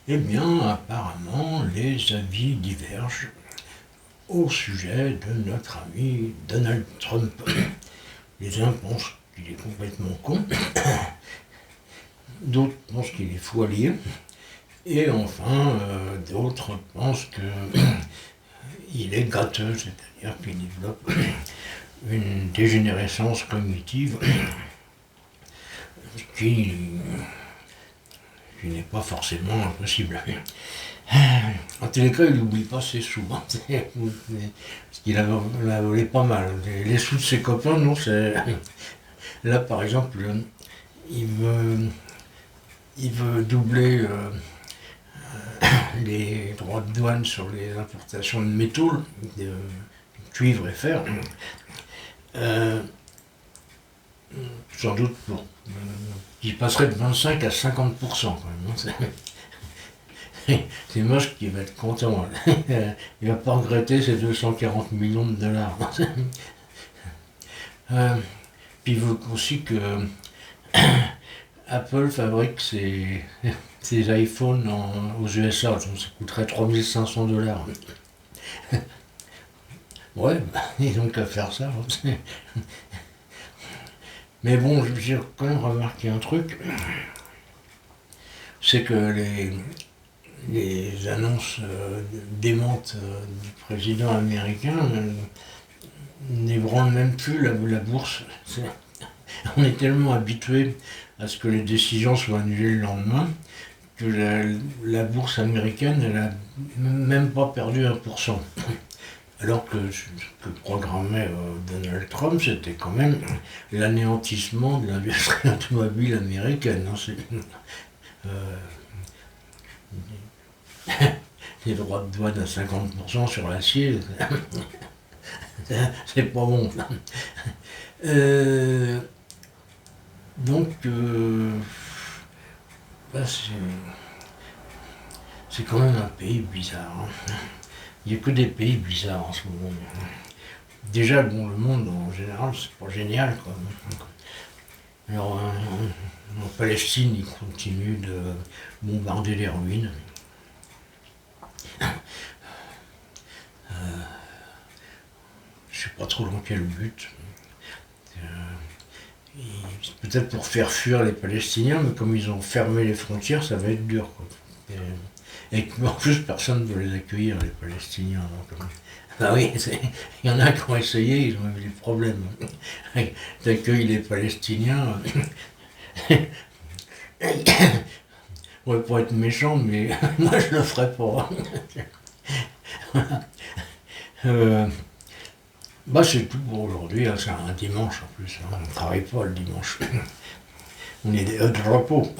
Eh bien, apparemment, les avis divergent au sujet de notre ami Donald Trump. Les uns pensent qu'il est complètement con, d'autres pensent qu'il est fou allié, et enfin, d'autres pensent qu'il est gâteux, c'est-à-dire qu'il développe une dégénérescence cognitive qui, qui n'est pas forcément impossible. En tous les cas, il n'oublie pas ses sous. Parce qu'il a volé pas mal. Les sous de ses copains, non, c'est. Là, par exemple, il veut, il veut doubler les droits de douane sur les importations de métaux, de cuivre et fer. Sans doute pour. Qui passerait de 25 à 50% quand même. C'est moche qui va être content. Il va pas regretter ses 240 millions de dollars. Puis il veut aussi que Apple fabrique ses iPhones aux USA, donc ça coûterait 3500 $. Ouais, ils ont qu'à faire ça. Mais bon, j'ai quand même remarqué un truc, c'est que les annonces démentes du président américain n'ébranlent même plus la bourse. On est tellement habitué à ce que les décisions soient annulées le lendemain que la bourse américaine, elle a même pas perdu 1%. Alors que ce que programmait Donald Trump, c'était quand même l'anéantissement de l'industrie automobile américaine. Les droits de douane à 50% sur l'acier, c'est pas bon. Donc, bah, c'est quand même un pays bizarre. Il n'y a que des pays bizarres en ce moment. Déjà, bon, le monde en général, c'est pas génial, quoi. Alors, en Palestine, ils continuent de bombarder les ruines. Je sais pas trop dans quel but. Peut-être pour faire fuir les Palestiniens, mais comme ils ont fermé les frontières, ça va être dur, quoi. Et en plus, personne ne veut les accueillir, les Palestiniens. Donc, ah oui, il y en a qui ont essayé, ils ont eu des problèmes. D'accueillir les Palestiniens. On ne pas être méchant, mais moi je le ferais pas. Bah c'est tout pour aujourd'hui, hein, c'est un dimanche en plus, hein, on ne travaille pas le dimanche. On est de repos.